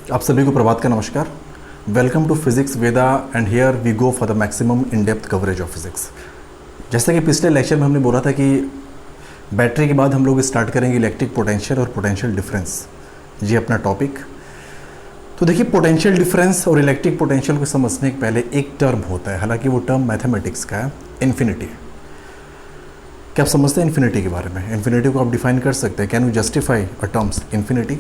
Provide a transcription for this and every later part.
आप सभी को प्रभात का नमस्कार। Welcome to physics Veda and here we go for the maximum in depth coverage of physics. जैसा कि पिछले लेक्चर में हमने बोला था कि बैटरी के बाद हम लोग स्टार्ट करेंगे इलेक्ट्रिक पोटेंशियल और पोटेंशियल डिफरेंस, ये अपना टॉपिक। तो देखिए, पोटेंशियल डिफरेंस और इलेक्ट्रिक पोटेंशियल को समझने के पहले एक टर्म होता है, हालांकि वो टर्म मैथमेटिक्स का है, इन्फिनिटी। क्या आप समझते हैं इन्फिनिटी के बारे में? इन्फिनिटी को आप डिफाइन कर सकते हैं, can you justify a terms infinity?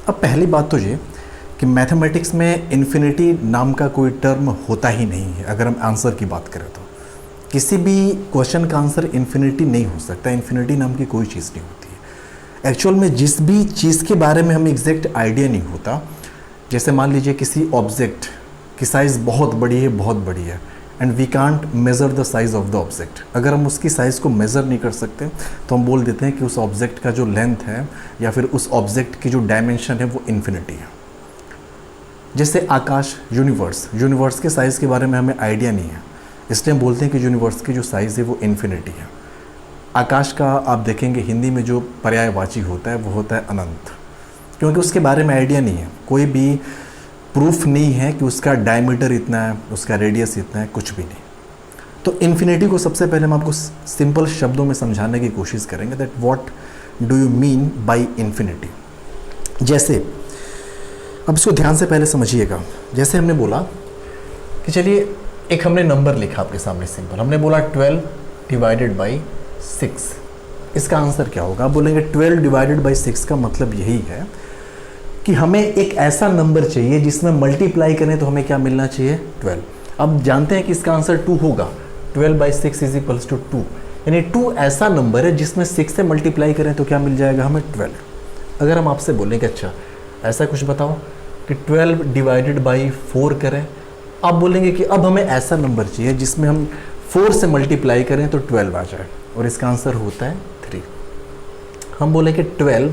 अब पहली बात तो ये कि मैथमेटिक्स में इन्फिनिटी नाम का कोई टर्म होता ही नहीं है। अगर हम आंसर की बात करें तो किसी भी क्वेश्चन का आंसर इन्फिनिटी नहीं हो सकता। इन्फिनिटी नाम की कोई चीज़ नहीं होती है। एक्चुअल में जिस भी चीज़ के बारे में हमें एग्जैक्ट आइडिया नहीं होता, जैसे मान लीजिए किसी ऑब्जेक्ट की साइज़ बहुत बड़ी है and we can't measure the size of the object. अगर हम उसकी साइज़ को मेज़र नहीं कर सकते तो हम बोल देते हैं कि उस ऑब्जेक्ट का जो लेंथ है या फिर उस ऑब्जेक्ट की जो डायमेंशन है वो इन्फिनिटी है। जैसे आकाश, यूनिवर्स के साइज़ के बारे में हमें आइडिया नहीं है, इसलिए हम बोलते हैं कि यूनिवर्स की जो साइज़ है वो इन्फिनिटी है। आकाश का आप देखेंगे हिंदी में जो पर्यायवाची होता है वो होता है अनंत, क्योंकि उसके बारे में आइडिया नहीं है, कोई भी प्रूफ नहीं है कि उसका डायमीटर इतना है, उसका रेडियस इतना है, कुछ भी नहीं। तो इन्फिनिटी को सबसे पहले हम आपको सिंपल शब्दों में समझाने की कोशिश करेंगे that what do you mean by infinity. जैसे अब इसको ध्यान से पहले समझिएगा। जैसे हमने बोला कि चलिए एक हमने नंबर लिखा आपके सामने सिंपल, हमने बोला 12 डिवाइडेड बाई 6। इसका आंसर क्या होगा? आप बोलेंगे 12 डिवाइडेड बाई 6 का मतलब यही है कि हमें एक ऐसा नंबर चाहिए जिसमें मल्टीप्लाई करें तो हमें क्या मिलना चाहिए? 12। अब जानते हैं कि इसका आंसर 2 होगा। 12 बाई 6 इज इक्वल्स टू 2, यानी 2 ऐसा नंबर है जिसमें 6 से मल्टीप्लाई करें तो क्या मिल जाएगा हमें? 12। अगर हम आपसे बोलें कि अच्छा ऐसा कुछ बताओ कि 12 डिवाइडेड बाई 4 करें, आप बोलेंगे कि अब हमें ऐसा नंबर चाहिए जिसमें हम 4 से मल्टीप्लाई करें तो 12 आ जाए, और इसका आंसर होता है 3। हम बोले कि 12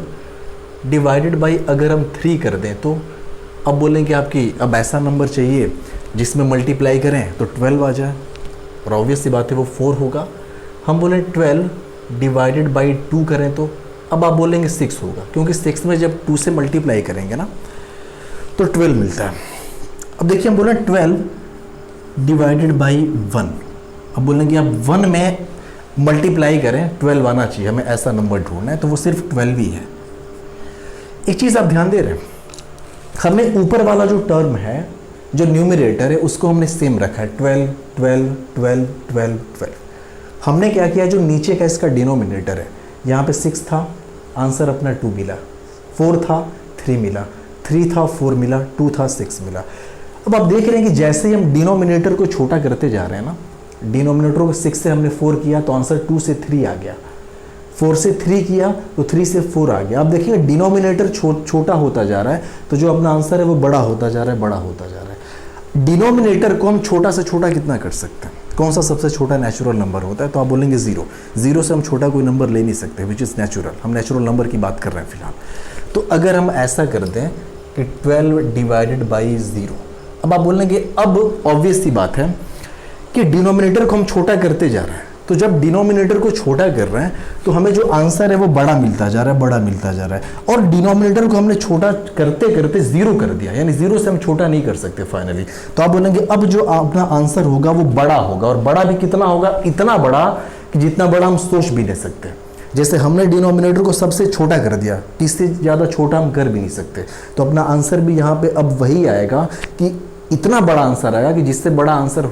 डिवाइडेड बाई अगर हम 3 कर दें तो अब बोलेंगे आपकी अब ऐसा नंबर चाहिए जिसमें मल्टीप्लाई करें तो 12 आ जाए, और ऑब्वियस सी बात है वो 4 होगा। हम बोले 12 डिवाइडेड बाई 2 करें तो अब आप बोलेंगे 6 होगा, क्योंकि 6 में जब 2 से मल्टीप्लाई करेंगे ना तो 12 मिलता है। अब देखिए हम बोले 12 डिवाइडेड बाई 1, अब बोलेंगे अब 1 में मल्टीप्लाई करें 12 आना चाहिए, हमें ऐसा नंबर ढूंढना है, तो वो सिर्फ 12 ही है। एक चीज़ आप ध्यान दे रहे हैं, हमें ऊपर वाला जो टर्म है, जो न्यूमरेटर है, उसको हमने सेम रखा है 12 12 12 12 12। हमने क्या किया, जो नीचे का इसका डिनोमिनेटर है, यहाँ पे 6 था, आंसर अपना 2 मिला, 4 था 3 मिला, 3 था 4 मिला, 2 था 6 मिला। अब आप देख रहे हैं कि जैसे ही हम डिनोमिनेटर को छोटा करते जा रहे हैं ना, डिनोमिनेटर को 6 से हमने 4 किया तो आंसर 2 से 3 आ गया, 4 से 3 किया तो 3 से 4 आ गया। अब देखिए डिनोमिनेटर छोटा होता जा रहा है तो जो अपना आंसर है वो बड़ा होता जा रहा है, बड़ा होता जा रहा है। डिनोमिनेटर को हम छोटा से छोटा कितना कर सकते हैं? कौन सा सबसे छोटा नेचुरल नंबर होता है? तो आप बोलेंगे 0। 0 से हम छोटा कोई नंबर ले नहीं सकते, विच इज़ नेचुरल। हम नेचुरल नंबर की बात कर रहे हैं फिलहाल। तो अगर हम ऐसा कर दें कि 12 डिवाइडेड बाई 0, अब आप बोलेंगे अब ऑब्वियस सी बात है कि डिनोमिनेटर को हम छोटा करते जा रहे हैं, तो जब डिनोमिनेटर को छोटा कर रहे हैं तो हमें जो आंसर है वो बड़ा मिलता जा रहा है, बड़ा मिलता जा रहा है, और डिनोमिनेटर को हमने छोटा करते करते 0 कर दिया, यानी 0 से हम छोटा नहीं कर सकते फाइनली। तो आप बोलेंगे अब जो अपना आंसर होगा वो बड़ा होगा, और बड़ा भी कितना होगा? इतना बड़ा कि जितना बड़ा हम सोच भी नहीं सकते। जैसे हमने डिनोमिनेटर को सबसे छोटा कर दिया, इससे ज़्यादा छोटा हम कर भी नहीं सकते, तो अपना आंसर भी यहाँ पे अब वही आएगा कि इतना बड़ा आंसर आएगा कि जिससे बड़ा आंसर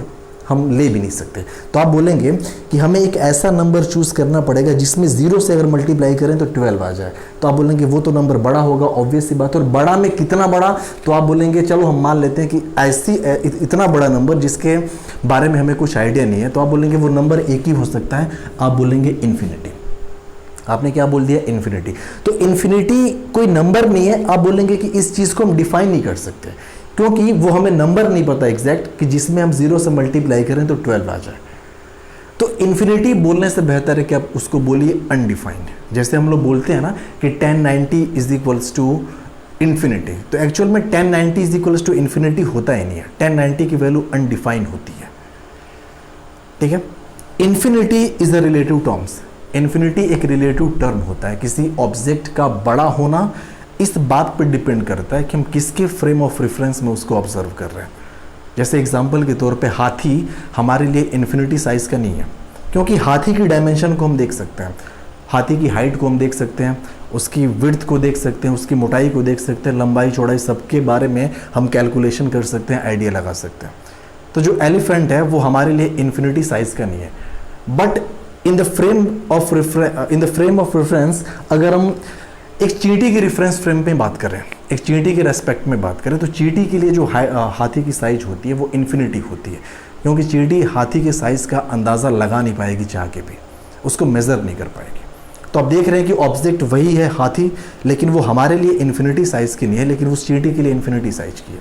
हम ले भी नहीं सकते। तो आप बोलेंगे कि हमें एक ऐसा नंबर चूज़ करना पड़ेगा जिसमें 0 से अगर मल्टीप्लाई करें तो 12 आ जाए, तो आप बोलेंगे वो तो नंबर बड़ा होगा, ऑब्वियस सी बात है। और बड़ा में कितना बड़ा? तो आप बोलेंगे चलो हम मान लेते हैं कि ऐसी इतना बड़ा नंबर जिसके बारे में हमें कुछ आइडिया नहीं है, तो आप बोलेंगे वो नंबर एक ही हो सकता है, आप बोलेंगे इन्फिनिटी। आपने क्या बोल दिया? इन्फिनिटी। तो इन्फिनिटी कोई नंबर नहीं है, आप बोलेंगे कि इस चीज़ को हम डिफाइन नहीं कर सकते, क्योंकि वो हमें नंबर नहीं पता एग्जैक्ट कि जिसमें हम 0 से मल्टीप्लाई करें तो 12 आ जाए। तो इन्फिनिटी बोलने से बेहतर है कि आप उसको बोलिए अनडिफाइंड। जैसे हम लोग बोलते हैं ना कि 1090 इज इक्वल्स टू इन्फिनिटी, तो एक्चुअल में 1090 इज इक्वल्स टू इन्फिनिटी होता ही नहीं है, 1090 की वैल्यू अनडिफाइंड होती है। ठीक है। Infinity is a relative terms. Infinity एक रिलेटिव टर्म होता है, किसी ऑब्जेक्ट का बड़ा होना इस बात पर डिपेंड करता है कि हम किसके फ्रेम ऑफ रेफरेंस में उसको ऑब्जर्व कर रहे हैं। जैसे एग्जांपल के तौर पे हाथी हमारे लिए इन्फिनिटी साइज़ का नहीं है, क्योंकि हाथी की डायमेंशन को हम देख सकते हैं, हाथी की हाइट को हम देख सकते हैं, उसकी विड्थ को देख सकते हैं, उसकी मोटाई को देख सकते हैं, लंबाई चौड़ाई सबके बारे में हम कैलकुलेशन कर सकते हैं, आइडिया लगा सकते हैं। तो जो एलिफेंट है वो हमारे लिए इन्फिनिटी साइज़ का नहीं है। But in the frame of reference अगर हम एक चींटी के रेफरेंस फ्रेम पे बात करें, एक चींटी के रेस्पेक्ट में बात करें, तो चींटी के लिए जो हाथी की साइज होती है वो इन्फिनिटी होती है, क्योंकि चींटी हाथी के साइज़ का अंदाज़ा लगा नहीं पाएगी, चाह के भी उसको मेज़र नहीं कर पाएगी। तो आप देख रहे हैं कि ऑब्जेक्ट वही है हाथी, लेकिन वो हमारे लिए इन्फिनिटी साइज़ की नहीं है, लेकिन उस चींटी के लिए इन्फिनिटी साइज़ की है।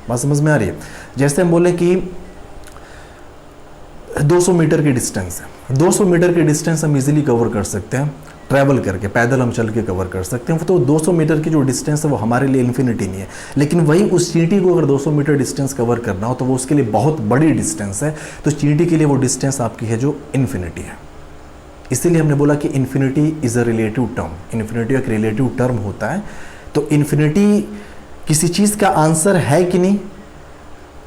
बात समझ में आ रही है? जैसे हम बोले कि 200 मीटर की डिस्टेंस है, 200 मीटर की डिस्टेंस हम इजीली कवर कर सकते हैं ट्रैवल करके, पैदल हम चल के कवर कर सकते हैं। तो 200 मीटर की जो डिस्टेंस है वो हमारे लिए इन्फिनिटी नहीं है, लेकिन वही उस चींटी को अगर 200 मीटर डिस्टेंस कवर करना हो तो वो उसके लिए बहुत बड़ी डिस्टेंस है। तो चींटी के लिए वो डिस्टेंस आपकी है जो इन्फिनिटी है। इसीलिए हमने बोला कि infinity is a relative term, infinity एक रिलेटिव टर्म होता है। तो इन्फिनिटी किसी चीज़ का आंसर है कि नहीं,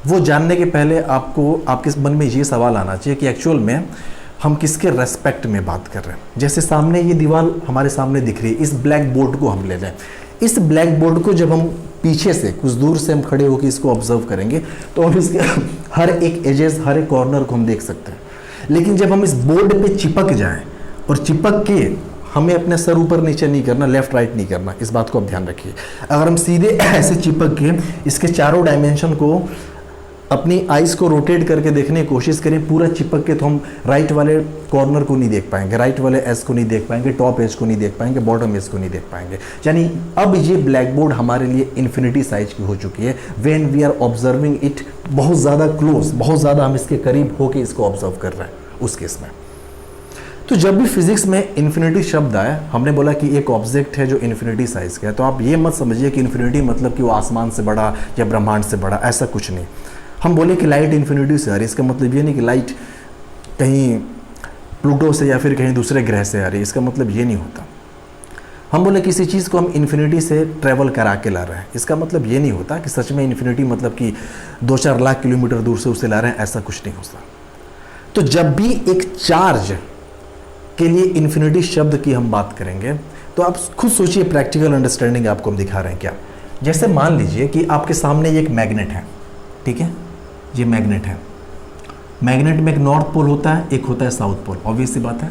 वो जानने के पहले आपको आपके मन में ये सवाल आना चाहिए कि एक्चुअल में हम किसके रेस्पेक्ट में बात कर रहे हैं। जैसे सामने ये दीवार हमारे सामने दिख रही है, इस ब्लैक बोर्ड को हम ले लें। इस ब्लैक बोर्ड को जब हम पीछे से कुछ दूर से हम खड़े होकर इसको ऑब्जर्व करेंगे तो हम इसके हर एक एजेस, हर एक कॉर्नर को हम देख सकते हैं। लेकिन जब हम इस बोर्ड पे चिपक जाएं और चिपक के, हमें अपने सर ऊपर नीचे नहीं करना, लेफ्ट राइट नहीं करना, इस बात को आप ध्यान रखिए। अगर हम सीधे ऐसे चिपक के इसके चारों डायमेंशन को अपनी आइज़ को रोटेट करके देखने की कोशिश करें पूरा चिपक के, तो हम राइट वाले कॉर्नर को नहीं देख पाएंगे, राइट वाले एज को नहीं देख पाएंगे, टॉप एज को नहीं देख पाएंगे, बॉटम एज को नहीं देख पाएंगे। यानी अब ये ब्लैक बोर्ड हमारे लिए इन्फिनिटी साइज की हो चुकी है when we are observing it बहुत ज़्यादा क्लोज, बहुत ज़्यादा हम इसके करीब होकर इसको ऑब्जर्व कर रहे हैं उस केस में। तो जब भी फिजिक्स में इन्फिनिटी शब्द आए, हमने बोला कि एक ऑब्जेक्ट है जो इन्फिनिटी साइज का है। तो आप ये मत समझिए कि इन्फिनिटी मतलब कि वो आसमान से बड़ा या ब्रह्मांड से बड़ा, ऐसा कुछ नहीं। हम बोले कि लाइट इन्फिनिटी से आ रही है, इसका मतलब ये नहीं कि लाइट कहीं प्लूटो से या फिर कहीं दूसरे ग्रह से आ रही है, इसका मतलब ये नहीं होता। हम बोले किसी चीज़ को हम इन्फिनिटी से ट्रैवल करा के ला रहे हैं, इसका मतलब ये नहीं होता कि सच में इन्फिनिटी मतलब कि 2-4 लाख किलोमीटर दूर से उसे ला रहे हैं, ऐसा कुछ नहीं होता। तो जब भी एक चार्ज के लिए इन्फिनिटी शब्द की हम बात करेंगे तो आप खुद सोचिए, प्रैक्टिकल अंडरस्टैंडिंग आपको हम दिखा रहे हैं क्या। जैसे मान लीजिए कि आपके सामने एक मैग्नेट है, ठीक है, ये मैग्नेट है। मैग्नेट में एक नॉर्थ पोल होता है, एक होता है साउथ पोल, ऑब्वियस सी बात है।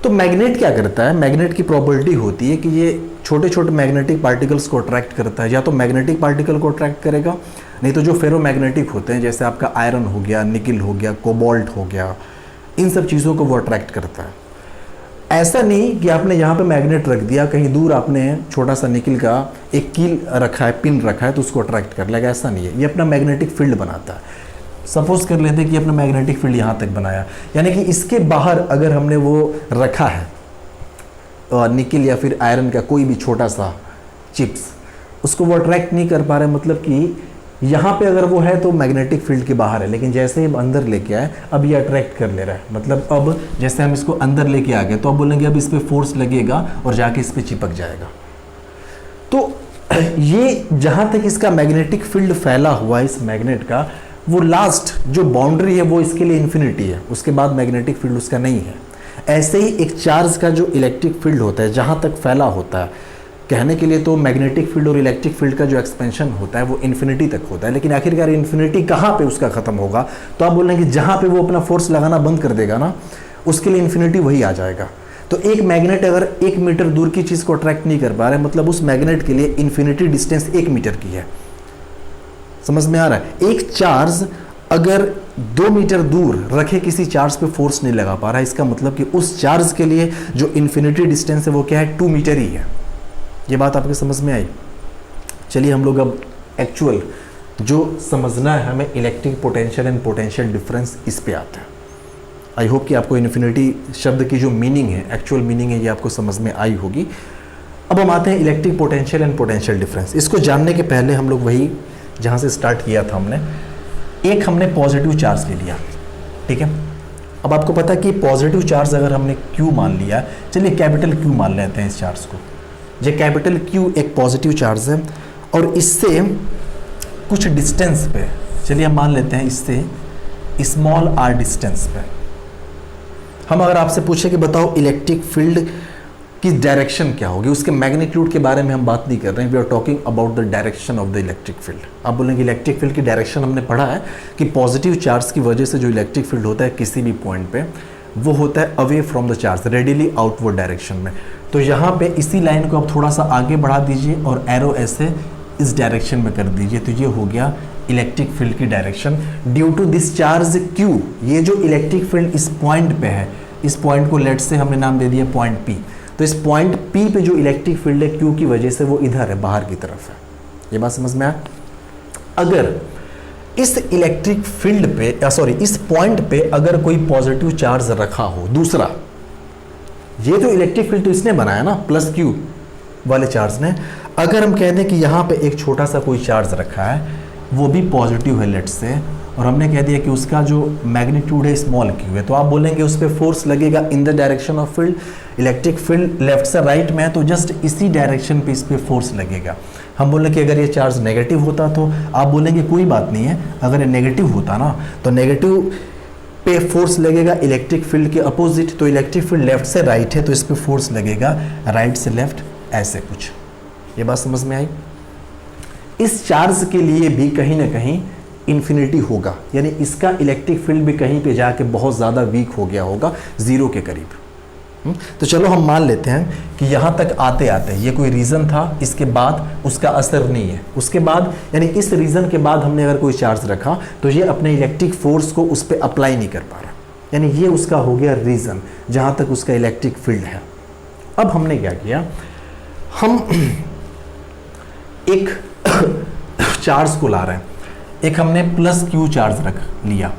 तो मैग्नेट क्या करता है, मैग्नेट की प्रॉपर्टी होती है कि ये छोटे छोटे मैग्नेटिक पार्टिकल्स को अट्रैक्ट करता है। या तो मैग्नेटिक पार्टिकल को अट्रैक्ट करेगा, नहीं तो जो फेरोमैग्नेटिक होते हैं जैसे आपका आयरन हो गया, निकिल हो गया, कोबाल्ट हो गया, इन सब चीज़ों को वो अट्रैक्ट करता है। ऐसा नहीं कि आपने यहाँ पे मैग्नेट रख दिया, कहीं दूर आपने छोटा सा निकिल का एक कील रखा है, पिन रखा है, तो उसको अट्रैक्ट कर लेगा, ऐसा नहीं है। ये अपना मैग्नेटिक फील्ड बनाता है। सपोज कर लेते हैं कि अपना मैग्नेटिक फील्ड यहाँ तक बनाया, यानी कि इसके बाहर अगर हमने वो रखा है निकिल या फिर आयरन का कोई भी छोटा सा चिप्स, उसको वो अट्रैक्ट नहीं कर पा रहे, मतलब कि यहाँ पे अगर वो है तो मैग्नेटिक फील्ड के बाहर है, लेकिन जैसे ही अंदर लेके आए अब ये अट्रैक्ट कर ले रहा है। मतलब अब जैसे हम इसको अंदर लेके आ गए तो अब बोलेंगे अब इस पर फोर्स लगेगा और जाके इस पर चिपक जाएगा। तो ये जहाँ तक इसका मैग्नेटिक फील्ड फैला हुआ है इस मैग्नेट का, वो लास्ट जो बाउंड्री है वो इसके लिए इन्फिनिटी है, उसके बाद मैग्नेटिक फील्ड उसका नहीं है। ऐसे ही एक चार्ज का जो इलेक्ट्रिक फील्ड होता है जहाँ तक फैला होता है, कहने के लिए तो मैग्नेटिक फील्ड और इलेक्ट्रिक फील्ड का जो एक्सपेंशन होता है वो इन्फिनिटी तक होता है, लेकिन आखिरकार इन्फिनिटी कहाँ पे उसका खत्म होगा, तो आप बोलेंगे जहाँ पे वो अपना फोर्स लगाना बंद कर देगा ना, उसके लिए इन्फिनिटी वही आ जाएगा। तो एक मैग्नेट अगर 1 मीटर दूर की चीज़ को अट्रैक्ट नहीं कर पा रहा है, मतलब उस मैग्नेट के लिए इन्फिनिटी डिस्टेंस 1 मीटर की है। समझ में आ रहा है? एक चार्ज अगर 2 मीटर दूर रखे किसी चार्ज पे फोर्स नहीं लगा पा रहा है, इसका मतलब कि उस चार्ज के लिए जो इन्फिनिटी डिस्टेंस है वो क्या है, 2 मीटर ही है। ये बात आपके समझ में आई? चलिए हम लोग अब एक्चुअल जो समझना है हमें electric potential and potential difference, इस पे आते हैं। आई होप कि आपको इन्फिनिटी शब्द की जो मीनिंग है, एक्चुअल मीनिंग है, ये आपको समझ में आई होगी। अब हम आते हैं electric potential and potential difference. इसको जानने के पहले हम लोग वही जहाँ से स्टार्ट किया था हमने पॉजिटिव चार्ज ले लिया, ठीक है। अब आपको पता है कि पॉजिटिव चार्ज अगर हमने Q मान लिया, चलिए कैपिटल Q मान लेते हैं इस चार्ज को, ये कैपिटल Q एक पॉजिटिव चार्ज है और इससे कुछ डिस्टेंस पे, चलिए हम मान लेते हैं इससे स्मॉल r डिस्टेंस पे, हम अगर आपसे पूछे कि बताओ इलेक्ट्रिक फील्ड की डायरेक्शन क्या होगी, उसके मैग्नीट्यूड के बारे में हम बात नहीं कर रहे हैं, we are talking about the direction of the electric field. आप बोलेंगे इलेक्ट्रिक फील्ड की डायरेक्शन हमने पढ़ा है कि पॉजिटिव चार्ज की वजह से जो इलेक्ट्रिक फील्ड होता है किसी भी पॉइंट पे, वो होता है away from the charge, readily outward direction में। तो यहाँ पे इसी लाइन को आप थोड़ा सा आगे बढ़ा दीजिए और एरो ऐसे इस डायरेक्शन में कर दीजिए, तो ये हो गया इलेक्ट्रिक फील्ड की direction due to this charge Q। ये जो इलेक्ट्रिक फील्ड इस पॉइंट पे है, इस पॉइंट को लेट से हमने नाम दे दिया पॉइंट P, तो इस पॉइंट P पे जो इलेक्ट्रिक फील्ड है Q की वजह से वो इधर है, बाहर की तरफ है। ये बात समझ में आया? अगर इस इलेक्ट्रिक फील्ड पे सॉरी इस पॉइंट पे अगर कोई पॉजिटिव चार्ज रखा हो दूसरा, ये जो इलेक्ट्रिक फील्ड तो इसने बनाया ना प्लस Q वाले चार्ज ने, अगर हम कह दें कि यहाँ पे एक छोटा सा कोई चार्ज रखा है, वो भी पॉजिटिव है लेट से, और हमने कह दिया कि उसका जो मैग्नीट्यूड है स्मॉल Q है, तो आप बोलेंगे उस पर फोर्स लगेगा in the direction of field. Electric field left से राइट में है तो जस्ट इसी डायरेक्शन पे इस पर फोर्स लगेगा। हम बोले कि अगर ये चार्ज नेगेटिव होता तो आप बोलेंगे कोई बात नहीं है, अगर ये नेगेटिव होता ना तो नेगेटिव पे फोर्स लगेगा इलेक्ट्रिक फील्ड के अपोजिट, तो इलेक्ट्रिक फील्ड लेफ्ट से राइट है तो इस पर फोर्स लगेगा राइट से लेफ्ट, ऐसे कुछ। ये बात समझ में आई? इस चार्ज के लिए भी कहीं ना कहीं इन्फिनिटी होगा, यानी इसका इलेक्ट्रिक फील्ड भी कहीं पे जाके बहुत ज़्यादा वीक हो गया होगा, जीरो के करीब। तो चलो हम मान लेते हैं कि यहाँ तक आते आते ये कोई रीज़न था, इसके बाद उसका असर नहीं है, उसके बाद यानी इस रीज़न के बाद हमने अगर कोई चार्ज रखा तो ये अपने इलेक्ट्रिक फोर्स को उस पर अप्लाई नहीं कर पा रहा, यानी ये उसका हो गया रीज़न जहाँ तक उसका इलेक्ट्रिक फील्ड है। अब हमने क्या किया, हम एक चार्ज को ला रहे हैं, एक हमने प्लस Q चार्ज रख लिया,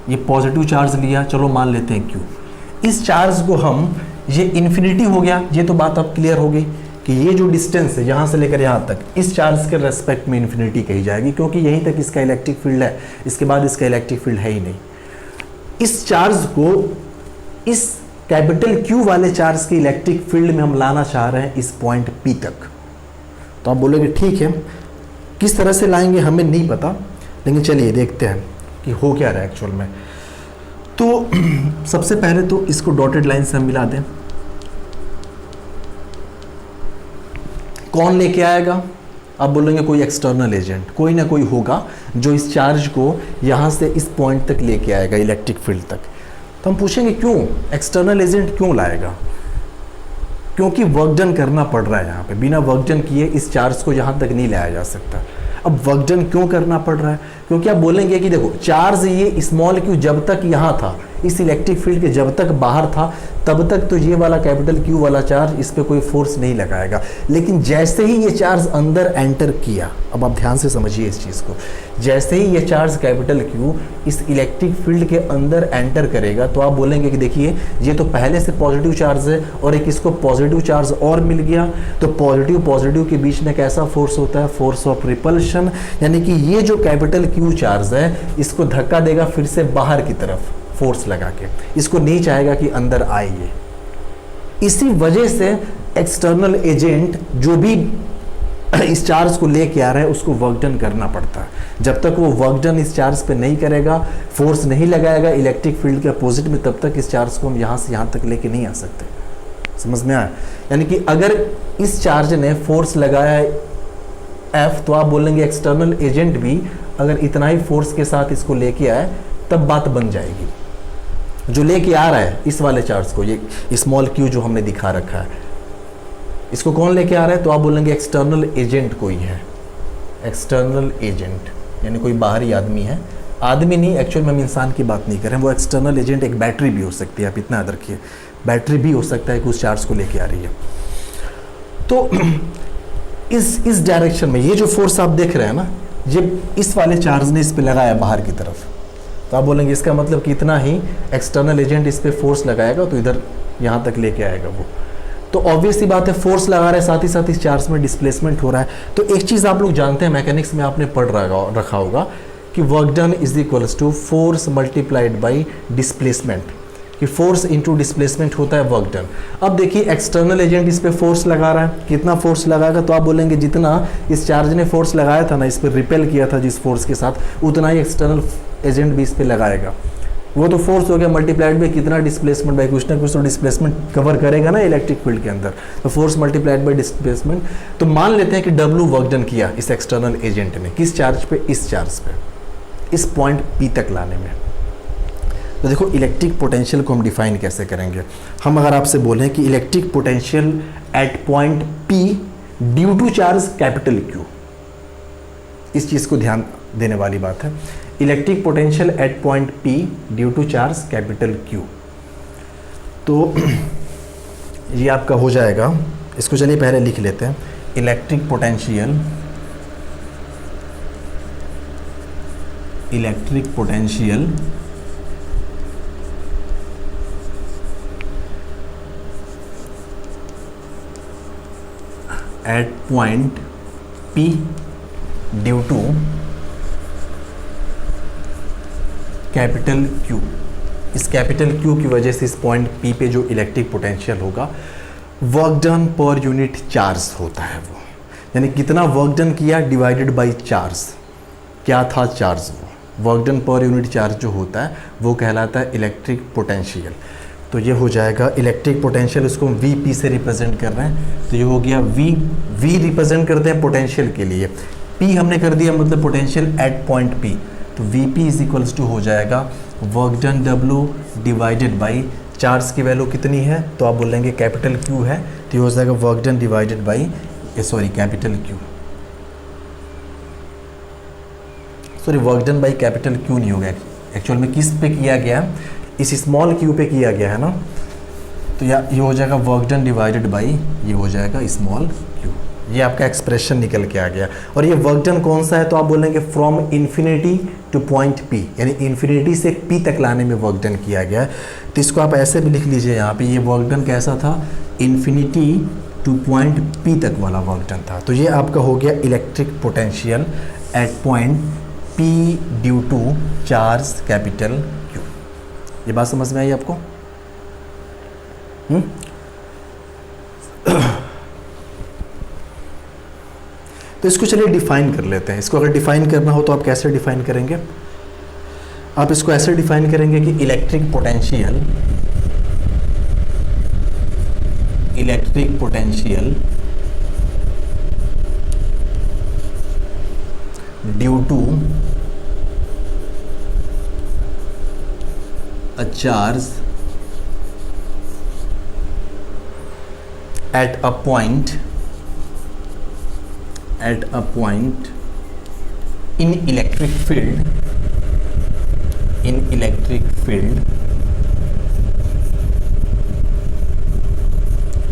ये पॉजिटिव चार्ज लिया, चलो मान लेते हैं Q। इस चार्ज को हम, ये इन्फिनिटी हो गया, ये तो बात अब क्लियर हो गई कि ये जो डिस्टेंस है यहाँ से लेकर यहाँ तक, इस चार्ज के रेस्पेक्ट में इन्फिनिटी कही जाएगी, क्योंकि यहीं तक इसका इलेक्ट्रिक फील्ड है, इसके बाद इसका इलेक्ट्रिक फील्ड है ही नहीं। इस चार्ज को इस कैपिटल Q वाले चार्ज के इलेक्ट्रिक फील्ड में हम लाना चाह रहे हैं इस पॉइंट P तक। तो आप बोलोगे ठीक है, किस तरह से लाएंगे हमें नहीं पता, लेकिन चलिए देखते हैं कि हो क्या रहा है एक्चुअल में। तो सबसे पहले तो इसको डॉटेड लाइन से हम मिला दें। कौन लेके आएगा? आप बोलेंगे कोई एक्सटर्नल एजेंट, कोई ना कोई होगा जो इस चार्ज को यहाँ से इस पॉइंट तक लेके आएगा, इलेक्ट्रिक फील्ड तक। तो हम पूछेंगे क्यों एक्सटर्नल एजेंट क्यों लाएगा? क्योंकि वर्क डन करना पड़ रहा है यहाँ पे, बिना वर्क डन किए इस चार्ज को यहाँ तक नहीं लाया जा सकता। अब वर्क डन क्यों करना पड़ रहा है? क्योंकि आप बोलेंगे कि देखो चार्ज ये स्मॉल Q जब तक यहाँ था, इस इलेक्ट्रिक फील्ड के जब तक बाहर था, तब तक तो ये वाला कैपिटल Q वाला चार्ज इस पर कोई फोर्स नहीं लगाएगा। लेकिन जैसे ही ये चार्ज अंदर एंटर किया, अब आप ध्यान से समझिए इस चीज़ को, जैसे ही ये चार्ज कैपिटल Q इस इलेक्ट्रिक फील्ड के अंदर एंटर करेगा, तो आप बोलेंगे कि देखिए ये तो पहले से पॉजिटिव चार्ज है और एक इसको पॉजिटिव चार्ज और मिल गया, तो पॉजिटिव पॉजिटिव के बीच में कैसा फोर्स होता है? फोर्स ऑफ रिपल्शन, यानी कि ये जो कैपिटल Q चार्ज है इसको धक्का देगा फिर से बाहर की तरफ फोर्स लगा के, इसको नहीं चाहेगा कि अंदर आए ये। इसी वजह से एक्सटर्नल एजेंट जो भी इस चार्ज को लेके आ रहा है उसको वर्क डन करना पड़ता है। जब तक वो वर्क डन इस चार्ज पे नहीं करेगा, फोर्स नहीं लगाएगा इलेक्ट्रिक फील्ड के अपोजिट में, तब तक इस चार्ज को हम यहाँ से यहाँ तक लेके नहीं आ सकते। समझ में आया? यानी कि अगर इस चार्ज ने फोर्स लगाया है F, तो आप बोलेंगे एक्सटर्नल एजेंट भी अगर इतना ही फोर्स के साथ इसको लेके आए तब बात बन जाएगी। जो लेके आ रहा है इस वाले चार्ज को, ये स्मॉल Q जो हमने दिखा रखा है, इसको कौन लेके आ रहा है? तो आप बोलेंगे एक्सटर्नल एजेंट कोई है, एक्सटर्नल एजेंट यानी कोई बाहरी आदमी है। आदमी नहीं, एक्चुअल में हम इंसान की बात नहीं कर रहे हैं, वो एक्सटर्नल एजेंट एक बैटरी भी हो सकती है, आप इतना याद रखिए, बैटरी भी हो सकता है कि उस चार्ज को लेके आ रही है। तो इस डायरेक्शन में ये जो फोर्स आप देख रहे हैं ना, ये इस वाले चार्ज ने इस पे लगाया बाहर की तरफ, तो आप बोलेंगे इसका मतलब कि इतना ही एक्सटर्नल एजेंट इस पे फोर्स लगाएगा तो इधर यहाँ तक लेके आएगा वो। तो ऑब्वियस सी बात है, फोर्स लगा रहा है, साथ ही साथ इस चार्ज में डिस्प्लेसमेंट हो रहा है। तो एक चीज़ आप लोग जानते हैं, मैकेनिक्स में आपने पढ़ रखा होगा कि work done is equals to force multiplied by displacement, कि फोर्स इनटू डिस्प्लेसमेंट होता है वर्क डन। अब देखिए एक्सटर्नल एजेंट इस पे फोर्स लगा रहा है, कितना फोर्स लगाएगा, तो आप बोलेंगे जितना इस चार्ज ने फोर्स लगाया था ना, इस पर रिपेल किया था जिस फोर्स के साथ, उतना ही एक्सटर्नल एजेंट भी इस पे लगाएगा। वो तो फोर्स हो गया मल्टीप्लाइड बाई कितना डिस्प्लेसमेंट, बाई कुछ ना कुछ तो डिस्प्लेसमेंट कवर करेगा ना इलेक्ट्रिक फील्ड के अंदर, तो फोर्स मल्टीप्लाइड बाई डिस्प्लेसमेंट। तो मान लेते हैं कि W वर्क डन किया इस एक्सटर्नल एजेंट ने, किस चार्ज पे, इस चार्ज पे, इस पॉइंट P तक लाने में। तो देखो इलेक्ट्रिक पोटेंशियल को हम डिफाइन कैसे करेंगे। हम अगर आपसे बोलें कि electric potential at point P due to charge capital Q, इस चीज़ को ध्यान देने वाली बात है। Electric potential at point P due to charge capital Q, तो ये आपका हो जाएगा, इसको चलिए पहले लिख लेते हैं। Electric potential at point P due to capital Q। इस कैपिटल Q की वजह से इस पॉइंट P पे जो इलेक्ट्रिक पोटेंशियल होगा, work done per unit charge होता है वो, यानी कितना वर्क डन किया डिवाइडेड बाय चार्ज, क्या था चार्ज, वो work done per unit charge जो होता है वो कहलाता है इलेक्ट्रिक पोटेंशियल। तो ये हो जाएगा इलेक्ट्रिक पोटेंशियल, उसको हम Vp से रिप्रेजेंट कर रहे हैं, तो ये हो गया V रिप्रेजेंट करते हैं पोटेंशियल के लिए, P हमने कर दिया मतलब पोटेंशियल एट पॉइंट P, तो Vp इज इक्वल्स टू हो जाएगा work done W divided by charge की वैल्यू कितनी है, तो आप बोलेंगे कैपिटल Q है, तो ये हो जाएगा work done divided by capital Q, work done by capital Q नहीं होगा, एक्चुअल में किस पे किया गया, इस स्मॉल q पे किया गया है ना, तो ये हो जाएगा वर्क डन डिवाइडेड बाई ये हो जाएगा स्मॉल q। ये आपका एक्सप्रेशन निकल के आ गया। और ये वर्क डन कौन सा है, तो आप बोलेंगे from infinity two point P, यानी इन्फिनिटी से P तक लाने में वर्क डन किया गया है। तो इसको आप ऐसे भी लिख लीजिए यहाँ पे, ये वर्क डन कैसा था, इन्फिनिटी टू पॉइंट P तक वाला वर्क डन था। तो ये आपका हो गया electric potential at point P due to charge capital Q। ये बात समझ में आई आपको? तो इसको चलिए डिफाइन कर लेते हैं। इसको अगर डिफाइन करना हो तो आप कैसे डिफाइन करेंगे, आप इसको ऐसे डिफाइन करेंगे कि electric potential due to a charge at a point in electric field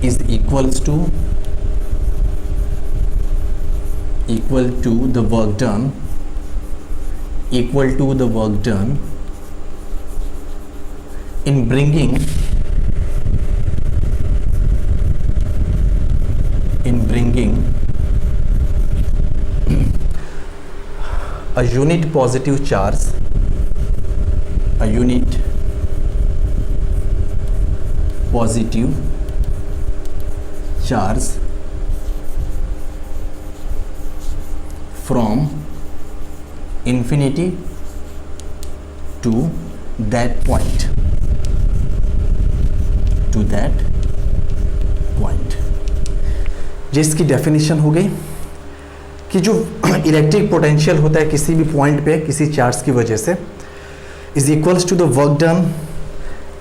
is equal to the work done in bringing a unit positive charge from infinity to that point, जिसकी definition हो गई कि जो electric potential होता है किसी भी point पे किसी चार्ज की वजह से is equals to the work done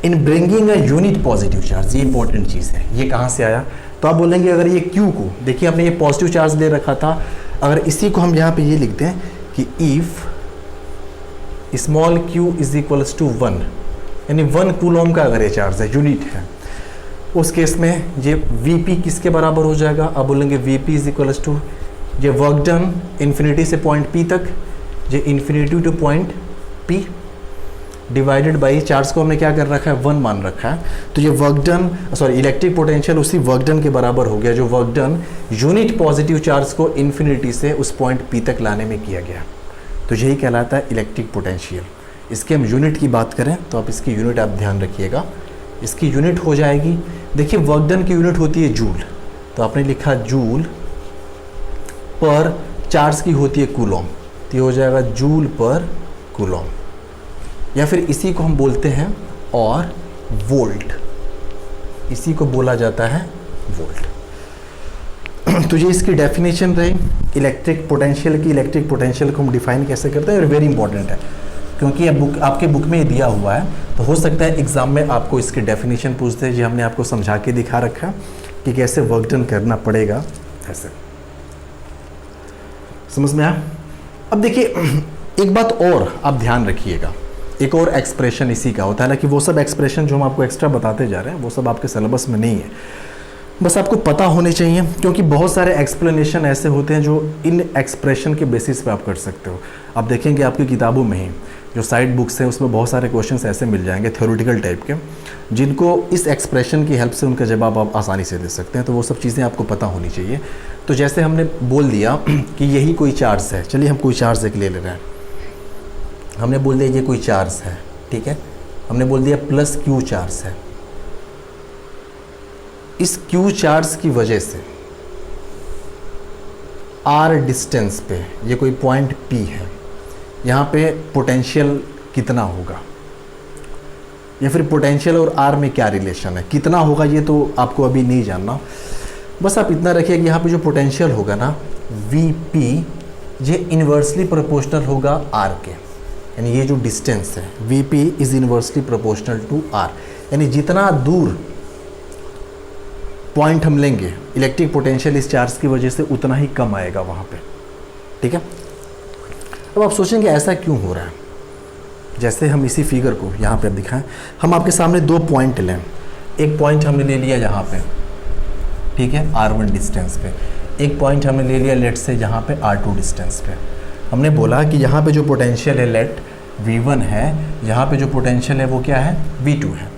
in bringing a unit positive charge. ये इंपॉर्टेंट चीज़ है। ये कहाँ से आया, तो आप बोलेंगे अगर ये Q को देखिए, आपने ये पॉजिटिव चार्ज दे रखा था, अगर इसी को हम यहाँ पे ये लिखते हैं कि if small q is equals to 1, यानी 1 कूलॉम का अगर ये चार्ज है, यूनिट है, उस केस में ये Vp किसके बराबर हो जाएगा, आप बोलेंगे Vp इज इक्वल्स टू ये वर्क डन इन्फिनिटी से पॉइंट P तक, ये infinity two point P divided by charge को हमने क्या कर रखा है, 1 मान रखा है, तो ये वर्क डन इलेक्ट्रिक पोटेंशियल उसी वर्क डन के बराबर हो गया जो work done unit positive charge को इन्फिनिटी से उस पॉइंट P तक लाने में किया गया। तो यही कहलाता है इलेक्ट्रिक पोटेंशियल। इसके हम यूनिट की बात करें तो आप इसकी यूनिट आप ध्यान रखिएगा, इसकी यूनिट हो जाएगी, देखिए वर्क डन की यूनिट होती है जूल, तो आपने लिखा जूल पर चार्ज की होती है कूलॉम, तो ये हो जाएगा जूल पर कूलॉम, या फिर इसी को हम बोलते हैं और वोल्ट, इसी को बोला जाता है वोल्ट। तो ये इसकी डेफिनेशन रही इलेक्ट्रिक पोटेंशियल की। इलेक्ट्रिक पोटेंशियल को हम डिफाइन कैसे करते हैं और वेरी इंपॉर्टेंट है, क्योंकि ये आपके बुक में दिया हुआ है, तो हो सकता है एग्जाम में आपको इसकी डेफिनेशन पूछते हैं। जी हमने आपको समझा के दिखा रखा कि कैसे वर्क डन करना पड़ेगा, ऐसे समझ में आया। अब देखिए एक बात और आप ध्यान रखिएगा, एक और एक्सप्रेशन इसी का होता है, हालांकि वो सब एक्सप्रेशन जो हम आपको एक्स्ट्रा बताते जा रहे हैं वो सब आपके सिलेबस में नहीं है, बस आपको पता होने चाहिए, क्योंकि बहुत सारे एक्सप्लेनेशन ऐसे होते हैं जो इन एक्सप्रेशन के बेसिस पे आप कर सकते हो। आप देखेंगे आपकी किताबों में ही जो साइड बुक्स हैं उसमें बहुत सारे क्वेश्चंस ऐसे मिल जाएंगे थ्योरेटिकल टाइप के, जिनको इस एक्सप्रेशन की हेल्प से उनका जवाब आप आसानी से दे सकते हैं, तो वो सब चीज़ें आपको पता होनी चाहिए। तो जैसे हमने बोल दिया कि यही कोई चार्ज है, चलिए हम कोई चार्ज एक ले रहे हैं, हमने बोल दिया ये कोई चार्ज है, ठीक है, हमने बोल दिया प्लस क्यू चार्ज है। इस क्यू चार्ज की वजह से आर डिस्टेंस पे ये कोई पॉइंट पी है, यहाँ पे पोटेंशियल कितना होगा, या फिर पोटेंशियल और आर में क्या रिलेशन है, कितना होगा ये तो आपको अभी नहीं जानना, बस आप इतना रखिए कि यहाँ पे जो पोटेंशियल होगा ना वी पी, ये इन्वर्सली प्रोपोर्शनल होगा आर के, यानी ये जो डिस्टेंस है V P is inversely proportional to r, यानी जितना दूर पॉइंट हम लेंगे इलेक्ट्रिक पोटेंशियल इस चार्ज की वजह से उतना ही कम आएगा वहाँ पे, ठीक है। अब आप सोचेंगे ऐसा क्यों हो रहा है, जैसे हम इसी फिगर को यहाँ पे दिखाएं, हम आपके सामने दो पॉइंट लें, एक पॉइंट हमने ले लिया यहाँ पे, ठीक है, R1 डिस्टेंस पे, एक पॉइंट हमने ले लिया लेट से यहाँ पे R2 डिस्टेंस पे। हमने बोला कि यहाँ पे जो पोटेंशियल है लेट V1 है, यहाँ पे जो पोटेंशियल है वो क्या है V2 है।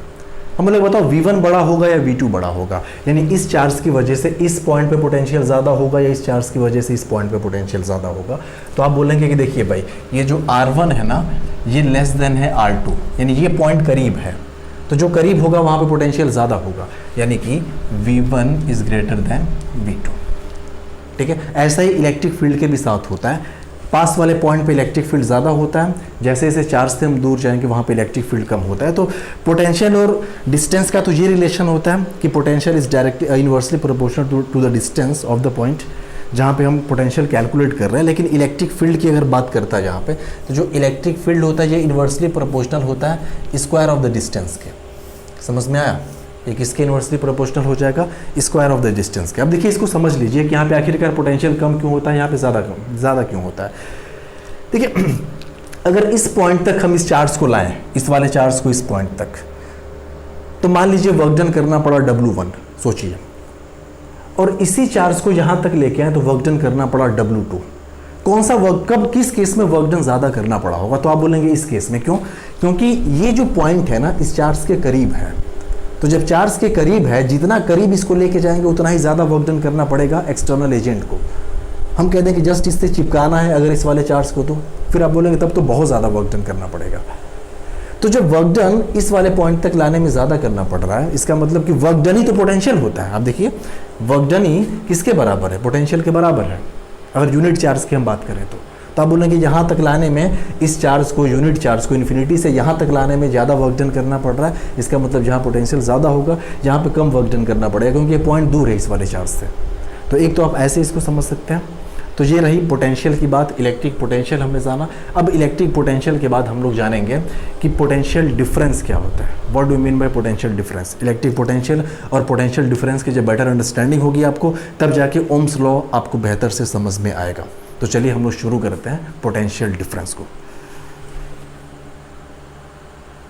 हम लोग बताओ V1 बड़ा होगा या V2 बड़ा होगा, यानी इस चार्ज की वजह से इस पॉइंट पे पोटेंशियल ज़्यादा होगा या इस चार्ज की वजह से इस पॉइंट पे पोटेंशियल ज़्यादा होगा। तो आप बोलेंगे कि देखिए भाई ये जो R1 है ना ये लेस देन है R2, यानी ये पॉइंट करीब है, तो जो करीब होगा वहाँ पे पोटेंशियल ज़्यादा होगा, यानी कि V1 is greater than V2, ठीक है। ऐसा ही इलेक्ट्रिक फील्ड के भी साथ होता है, पास वाले पॉइंट पे इलेक्ट्रिक फील्ड ज़्यादा होता है, जैसे जैसे चार्ज से हम दूर जाएंगे वहाँ पे इलेक्ट्रिक फील्ड कम होता है। तो पोटेंशियल और डिस्टेंस का तो ये रिलेशन होता है कि potential is directly inversely proportional to the distance of the point जहाँ पे हम पोटेंशियल कैलकुलेट कर रहे हैं। लेकिन इलेक्ट्रिक फील्ड की अगर बात करता है यहाँ पे, तो जो इलेक्ट्रिक फील्ड होता है ये इन्वर्सली प्रोपोर्शनल होता है स्क्वायर ऑफ द डिस्टेंस के। समझ में आया? ये किसके इन्वर्सली प्रोपोर्शनल हो जाएगा? स्क्वायर ऑफ द डिस्टेंस के। अब देखिए इसको समझ लीजिए कि यहाँ पे आखिरकार पोटेंशियल कम क्यों होता है, यहाँ पे ज़्यादा क्यों होता है। देखिए अगर इस पॉइंट तक हम इस चार्ज को लाएं, इस वाले चार्ज को इस पॉइंट तक, तो मान लीजिए वर्क डन करना पड़ा W1, सोचिए, और इसी चार्ज को यहाँ तक लेके आए तो वर्क डन करना पड़ा W2। कौन सा वर्क, कब, किस केस में वर्क डन ज़्यादा करना पड़ा होगा? तो आप बोलेंगे इस केस में। क्यों? क्योंकि ये जो पॉइंट है ना इस चार्ज के करीब है, तो जब चार्ज के करीब है, जितना करीब इसको लेके जाएंगे उतना ही ज़्यादा वर्क डन करना पड़ेगा एक्सटर्नल एजेंट को। हम कहते हैं कि जस्ट इससे चिपकाना है अगर इस वाले चार्ज को, तो फिर आप बोलेंगे तब तो बहुत ज़्यादा वर्क डन करना पड़ेगा। तो जब वर्क डन इस वाले पॉइंट तक लाने में ज़्यादा करना पड़ रहा है, इसका मतलब कि वर्क डन ही तो पोटेंशियल होता है। आप देखिए वर्क डन ही किसके बराबर है? पोटेंशियल के बराबर है, अगर यूनिट चार्ज की हम बात करें तो आप बोलेंगे यहाँ तक लाने में, इस चार्ज को, यूनिट चार्ज को इन्फिनिटी से यहाँ तक लाने में ज़्यादा वर्क डन करना पड़ रहा है। इसका मतलब जहाँ पोटेंशियल ज़्यादा होगा यहाँ पे कम वर्क डन करना पड़ेगा, क्योंकि ये पॉइंट दूर है इस वाले चार्ज से। तो एक तो आप ऐसे इसको समझ सकते हैं। तो ये रही पोटेंशियल की बात, इलेक्ट्रिक पोटेंशियल हमने जाना। अब इलेक्ट्रिक पोटेंशियल के बाद हम लोग जानेंगे कि पोटेंशियल डिफरेंस क्या होता है। What do mean by potential difference? Electric potential और पोटेंशियल डिफरेंस की जब बेटर अंडरस्टैंडिंग होगी आपको, तब जाके ओम्स लॉ आपको बेहतर से समझ में आएगा। तो चलिए हम लोग शुरू करते हैं पोटेंशियल डिफरेंस को।